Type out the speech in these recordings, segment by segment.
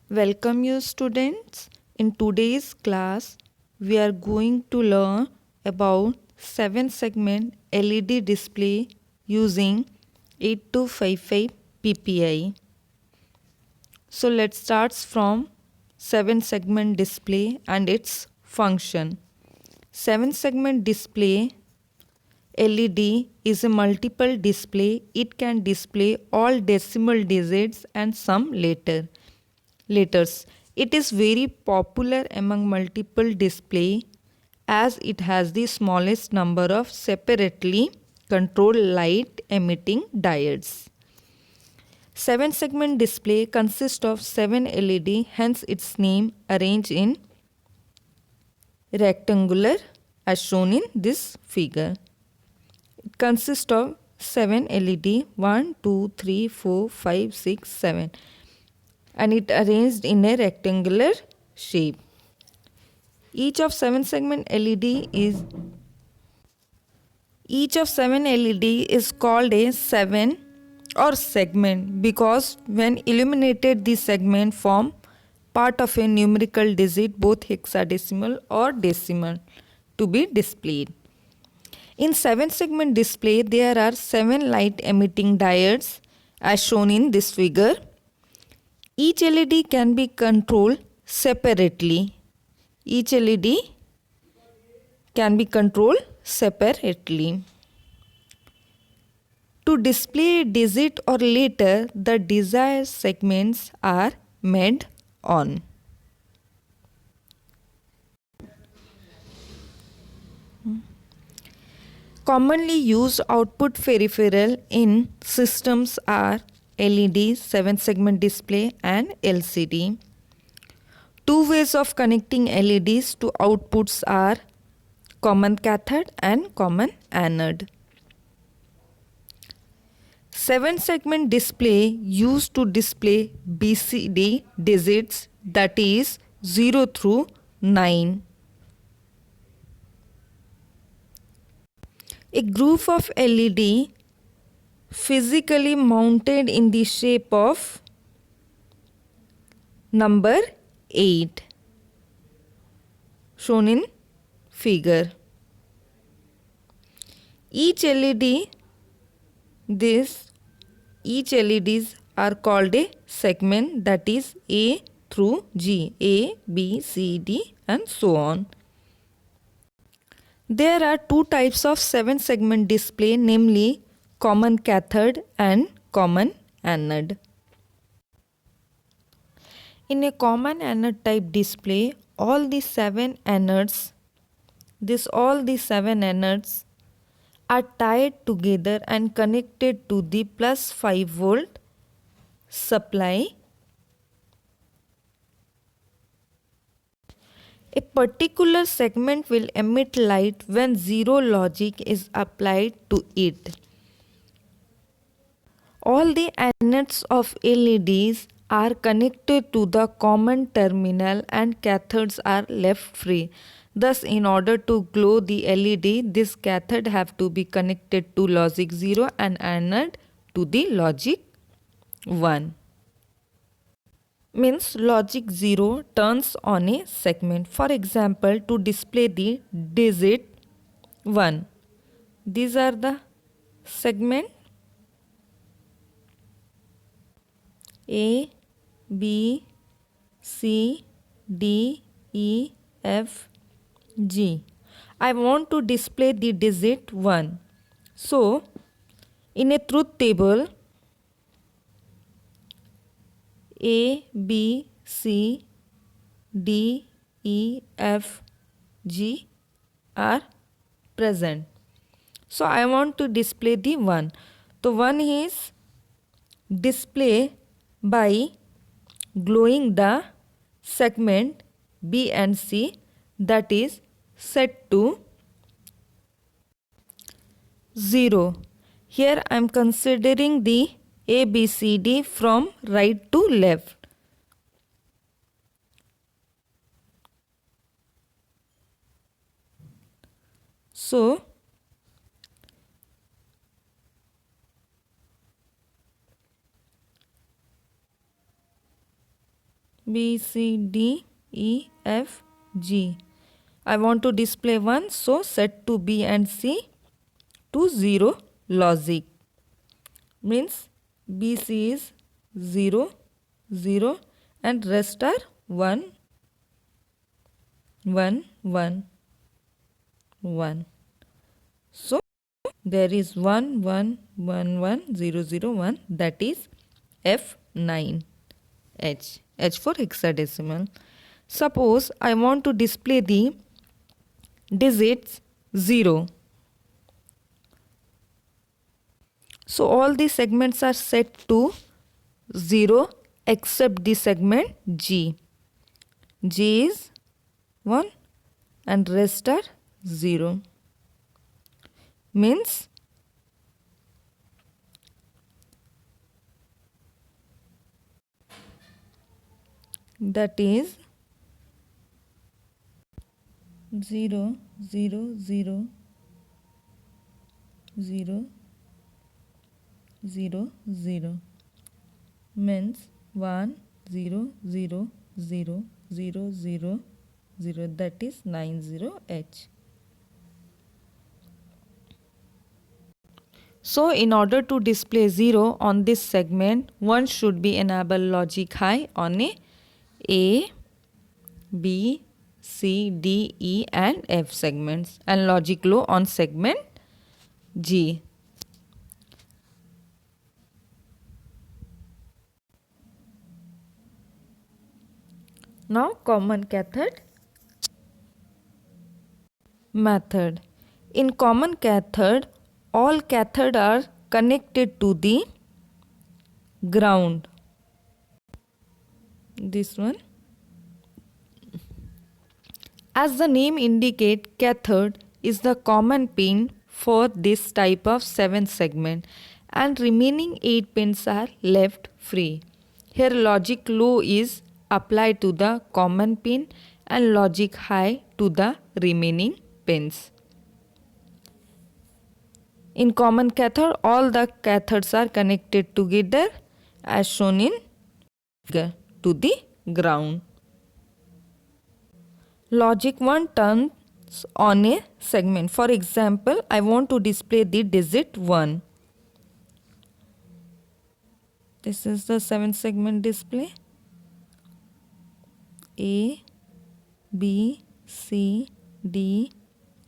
Welcome you students. In today's class, we are going to learn about 7 segment LED display using 8255 PPI. So let's start from 7 segment display and its function. 7 segment display LED is a multiple display. It can display all decimal digits and some letters. It is very popular among multiple display as it has the smallest number of separately controlled light emitting diodes. 7 segment display consists of 7 LED, hence its name, arranged in rectangular as shown in this figure. It consists of 7 LED, 1, 2, 3, 4, 5, 6, 7, and it arranged in a rectangular shape. Each of 7 LED is called a 7 or segment because when illuminated the segment form part of a numerical digit, both hexadecimal or decimal, to be displayed. In 7 segment display there are 7 light emitting diodes as shown in this figure. Each LED can be controlled separately. Each LED can be controlled separately. To display a digit or letter, the desired segments are made on. Commonly used output peripheral in systems are LED, 7 segment display and LCD. Two ways of connecting LEDs to outputs are common cathode and common anode. 7 segment display used to display BCD digits, that is 0 through 9. A group of LED physically mounted in the shape of number 8 shown in figure. Each LEDs are called a segment, that is A through G, A, B, C, D and so on. There are two types of 7 segment display, namely common cathode and common anode. In a common anode type display, all the 7 anodes are tied together and connected to the plus 5 volt supply. A particular segment will emit light when zero logic is applied to it. All the anodes of LEDs are connected to the common terminal and cathodes are left free. Thus, in order to glow the LED, this cathode have to be connected to logic 0 and anode to the logic 1. Means logic 0 turns on a segment. For example, to display the digit 1. These are the segment A, B, C, D, E, F, G. I want to display the digit 1. So, in a truth table, A, B, C, D, E, F, G are present. So, I want to display the 1. So, 1 is display by glowing the segment B and C, that is set to 0. Here I am considering the A, B, C, D from right to left. So, B, C, D, E, F, G. I want to display 1, so set to B and C to 0 logic. Means BC is 0, 0 and rest are 1, 1, 1, 1. So there is 1, 1, 1, 1, 0, 0, 1, that is F9H. H for hexadecimal. Suppose I want to display the digits 0. So all the segments are set to 0 except the segment G. G is 1 and rest are 0. Means that is 0, 0, 0, 0, 0, 0. Means 1, 0, 0, 0, 0, 0, 0. That is 90H. So in order to display 0 on this segment, one should be enable logic high on A, B, C, D, E and F segments and logic low on segment G. Now common cathode method. In common cathode, all cathode are connected to the ground. This one. As the name indicates, cathode is the common pin for this type of 7 segment and remaining 8 pins are left free. Here logic low is applied to the common pin and logic high to the remaining pins. In common cathode, all the cathodes are connected together as shown in figure to the ground. Logic 1 turns on a segment. For example, I want to display the digit 1. This is the 7 segment display. A, B, C, D,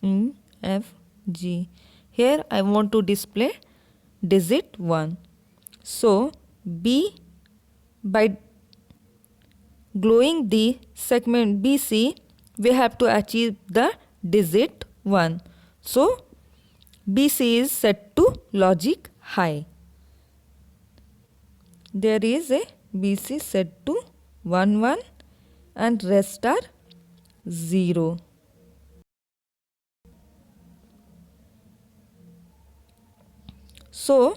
E, F, G. Here I want to display digit 1. So B, by gluing the segment BC, we have to achieve the digit 1. So BC is set to logic high. There is a BC set to 1, 1 and rest are 0. So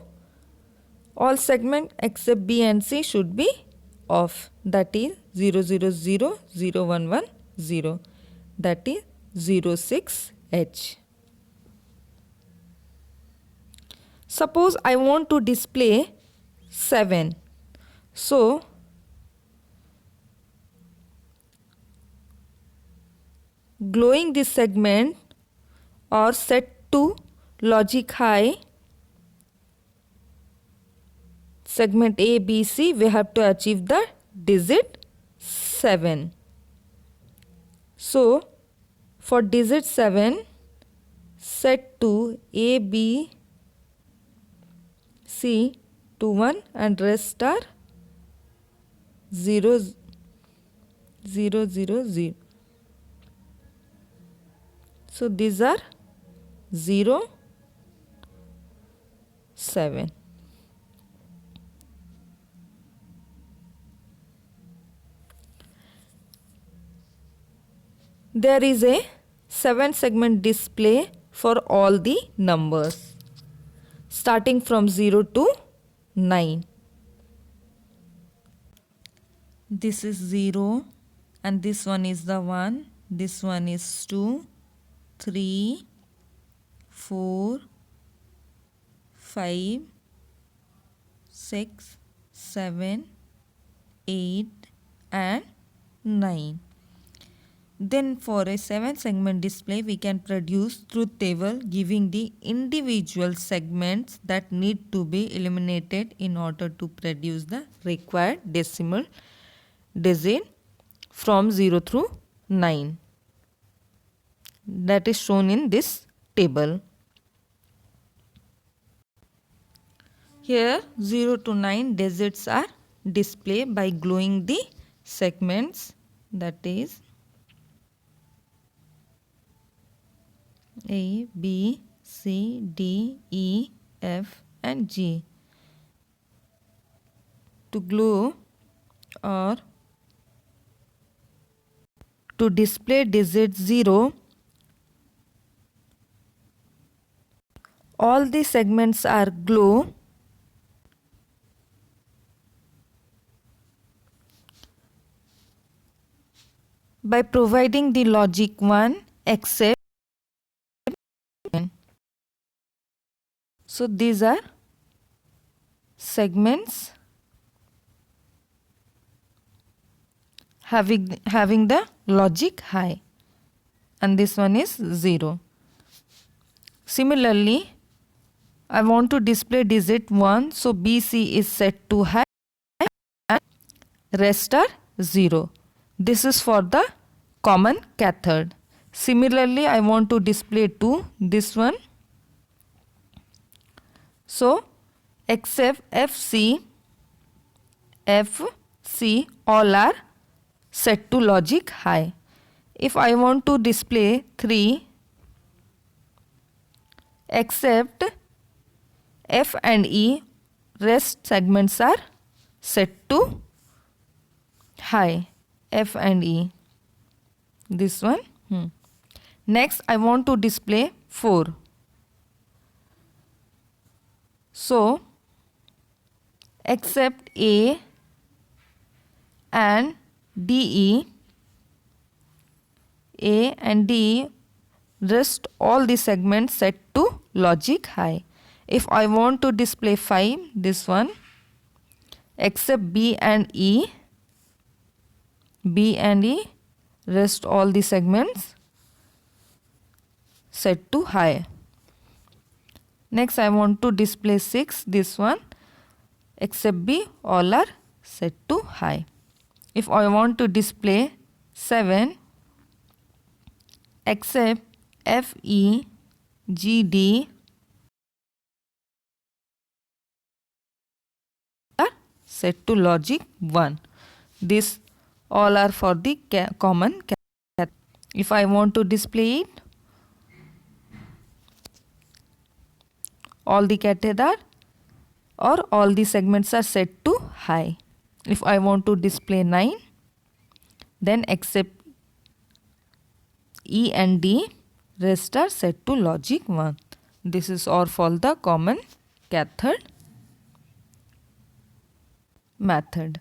all segment except B and C should be off. That is 0, 0, 0, 0, 1, 1, 0. That is 06H. Suppose I want to display 7. So glowing this segment or set to logic high segment A, B, C, we have to achieve the digit 7. So for digit 7, set to A, B, C to 1 and rest are 0, 0, 0, 0. So these are 0, 7. There is a 7 segment display for all the numbers starting from 0 to 9. This is 0 and this one is the 1, this one is 2, 3, 4, 5, 6, 7, 8 and 9. Then for a 7 segment display, we can produce truth table giving the individual segments that need to be eliminated in order to produce the required decimal digit from 0 through 9. That is shown in this table. Here 0 to 9 digits are displayed by gluing the segments, that is A, B, C, D, E, F and G. To glue or to display digit 0, all the segments are glued by providing the logic 1 except. So these are segments having the logic high, and this one is 0. Similarly, I want to display digit 1, so BC is set to high and rest are 0. This is for the common cathode. Similarly, I want to display 2, this one. So except FC, FC all are set to logic high. If I want to display 3, except F and E, rest segments are set to high, F and E, this one. Next I want to display 4. So except A and DE, A and DE, rest all the segments set to logic high. If I want to display 5, this one, except B and E, rest all the segments set to high. Next I want to display 6, this one, except B, all are set to high. If I want to display 7, except F, E, G, D are set to logic 1. These all are for the common cathode. If I want to display it, all the cathode are or all the segments are set to high. If I want to display 9, then except E and D, rest are set to logic 1. This is all for the common cathode method.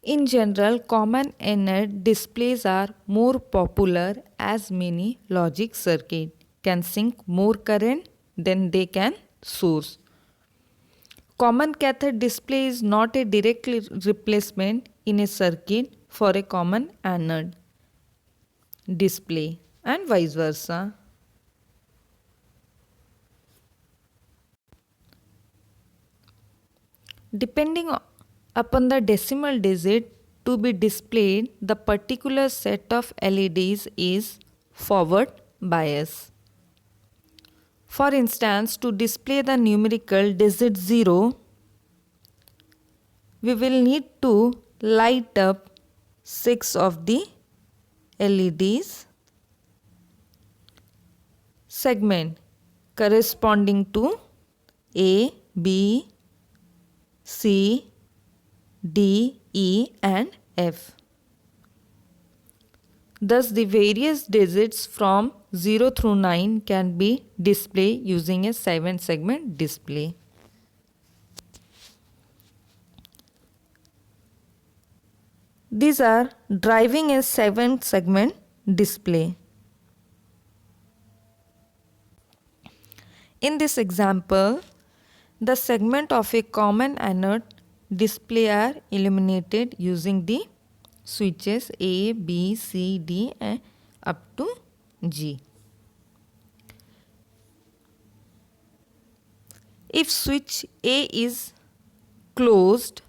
In general, common anode displays are more popular as many logic circuits can sink more current than they can source. Common cathode display is not a direct replacement in a circuit for a common anode display and vice versa. Depending upon the decimal digit to be displayed, the particular set of LEDs is forward bias. For instance, to display the numerical digit 0, we will need to light up 6 of the LEDs segment corresponding to A, B, C, D, E and F. Thus, the various digits from 0 through 9 can be displayed using a 7 segment display. These are driving a 7 segment display. In this example, the segment of a common anode display are illuminated using the switches A, B, C, D and up to G. If switch A is closed,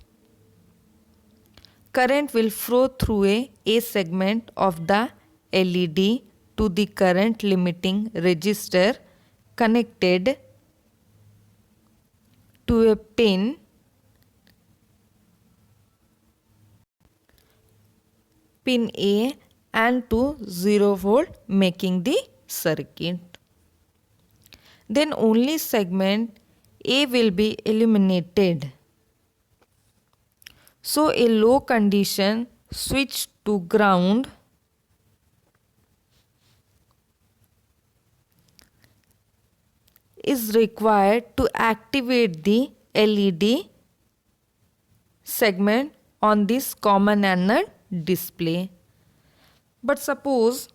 current will flow through a segment of the LED to the current limiting resistor connected to a pin A and to 0 volt, making the circuit. Then only segment A will be illuminated. So a low condition switch to ground is required to activate the LED segment on this common anode display. But suppose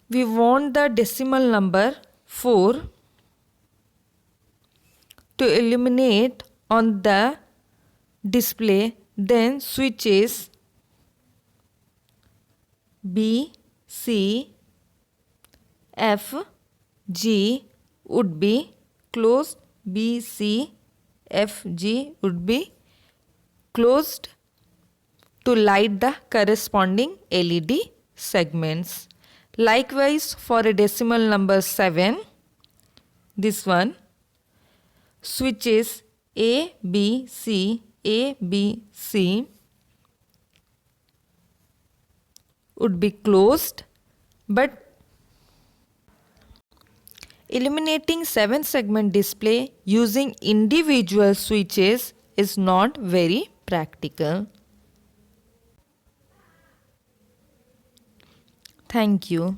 we want the decimal number 4 to illuminate on the display, then switches B, C, F, G would be closed. B, C, F, G would be closed to light the corresponding LED segments. Likewise, for a decimal number 7, this one, switches A, B, C would be closed, but illuminating 7-segment display using individual switches is not very practical. Thank you.